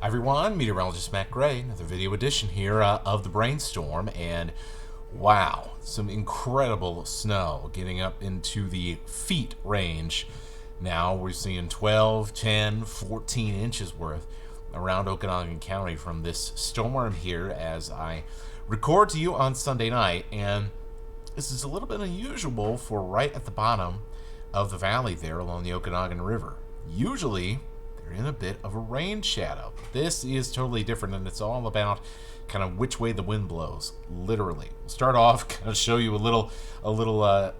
Hi everyone, meteorologist Matt Gray, another video edition here of the Brainstorm, and wow, some incredible snow getting up into the feet range. Now we're seeing 12, 10, 14 inches worth around Okanogan County from this storm here as I record to you on Sunday night, and this is a little bit unusual for right at the bottom of the valley there along the Okanogan River. Usually they're in a bit of a rain shadow. This is totally different, and it's all about kind of which way the wind blows, literally. We'll start off, kind of show you a little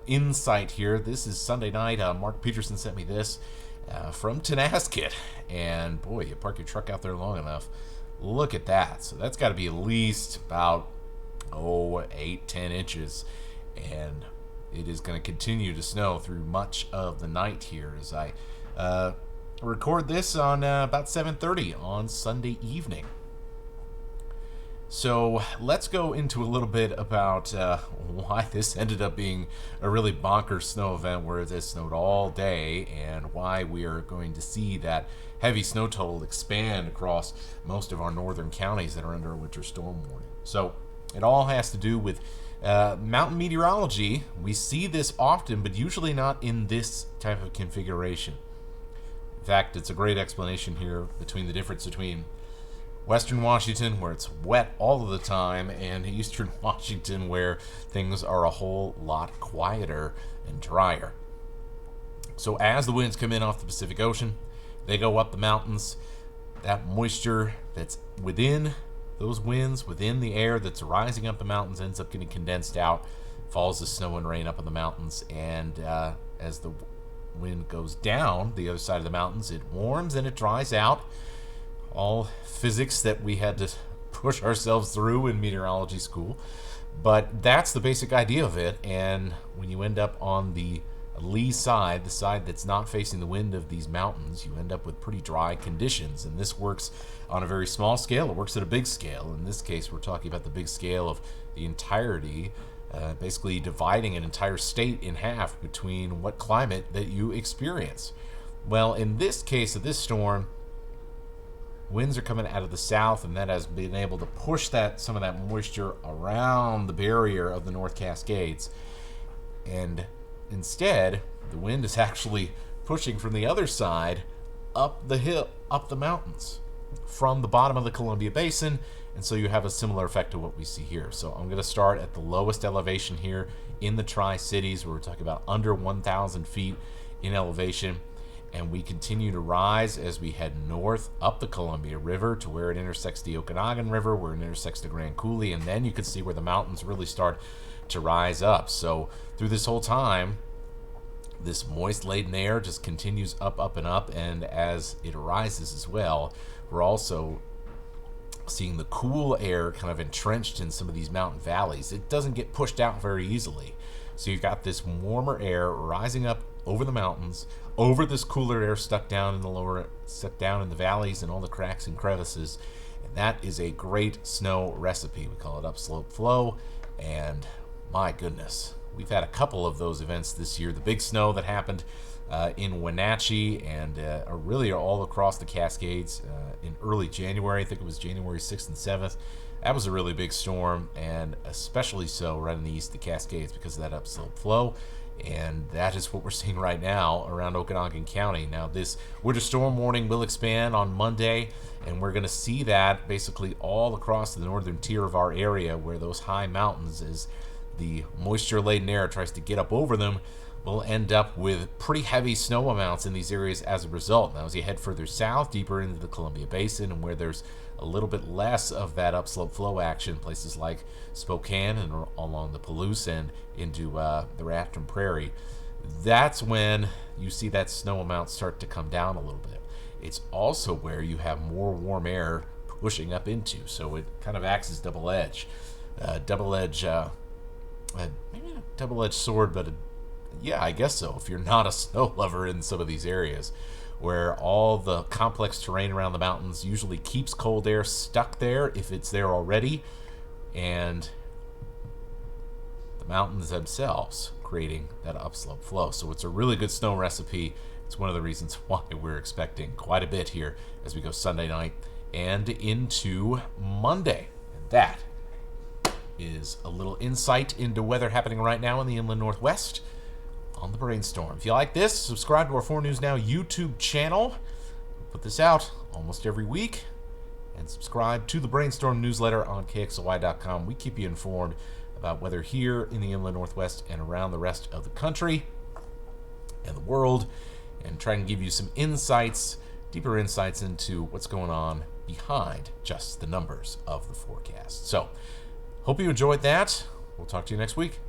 insight here. This is Sunday night. Mark Peterson sent me this from Tenasket, and boy, you park your truck out there long enough, look at that. So that's got to be at least about 8-10 inches, and it is going to continue to snow through much of the night here as I record this on about 7:30 on Sunday evening. So let's go into a little bit about why this ended up being a really bonkers snow event where it has snowed all day, and why we are going to see that heavy snow total expand across most of our northern counties that are under a winter storm warning. So it all has to do with mountain meteorology. We see this often, but usually not in this type of configuration. In fact, it's a great explanation here between the difference between Western Washington, where it's wet all of the time, and Eastern Washington, where things are a whole lot quieter and drier. So as the winds come in off the Pacific Ocean, they go up the mountains. That moisture that's within those winds, within the air that's rising up the mountains, ends up getting condensed out, falls as snow and rain up in the mountains, and as the wind goes down the other side of the mountains, it warms and it dries out. All physics that we had to push ourselves through in meteorology school, but that's the basic idea of it. And when you end up on the lee side, the side that's not facing the wind of these mountains, you end up with pretty dry conditions. And this works on a very small scale. It works at a big scale. In this case, we're talking about the big scale of the entirety, basically dividing an entire state in half between what climate that you experience. Well, in this case of this storm, winds are coming out of the south, and that has been able to push some of that moisture around the barrier of the North Cascades. And instead, the wind is actually pushing from the other side up the hill, up the mountains, from the bottom of the Columbia Basin. And so you have a similar effect to what we see here. So I'm going to start at the lowest elevation here in the Tri-Cities, where we're talking about under 1,000 feet in elevation. And we continue to rise as we head north up the Columbia River to where it intersects the Okanogan River, where it intersects the Grand Coulee, and then you can see where the mountains really start to rise up. So through this whole time, this moist laden air just continues up, up, and up, and as it rises as well, we're also seeing the cool air kind of entrenched in some of these mountain valleys. It doesn't get pushed out very easily. So you've got this warmer air rising up over the mountains, over this cooler air stuck down in the valleys and all the cracks and crevices. And that is a great snow recipe. We call it upslope flow, and my goodness, we've had a couple of those events this year. The big snow that happened in Wenatchee and really all across the Cascades in early January. I think it was January 6th and 7th. That was a really big storm, and especially so right in the east of the Cascades because of that upslope flow. And that is what we're seeing right now around Okanogan County. Now, this winter storm warning will expand on Monday, and we're going to see that basically all across the northern tier of our area, where those high mountains, as the moisture-laden air tries to get up over them, will end up with pretty heavy snow amounts in these areas as a result. Now, as you head further south, deeper into the Columbia Basin, and where there's a little bit less of that upslope flow action, places like Spokane and along the Palouse and into the Rafton Prairie, that's when you see that snow amount start to come down a little bit. It's also where you have more warm air pushing up into, so it kind of acts as double-edged. Maybe not a double-edged sword, but yeah, I guess so, if you're not a snow lover in some of these areas, where all the complex terrain around the mountains usually keeps cold air stuck there if it's there already, and the mountains themselves creating that upslope flow. So it's a really good snow recipe. It's one of the reasons why we're expecting quite a bit here as we go Sunday night and into Monday. And that is a little insight into weather happening right now in the inland Northwest on the Brainstorm. If you like this, subscribe to our 4 News Now YouTube channel. We put this out almost every week. And subscribe to the Brainstorm newsletter on KXLY.com. We keep you informed about weather here in the inland Northwest and around the rest of the country and the world, and try and give you some insights, deeper insights into what's going on behind just the numbers of the forecast. So, hope you enjoyed that. We'll talk to you next week.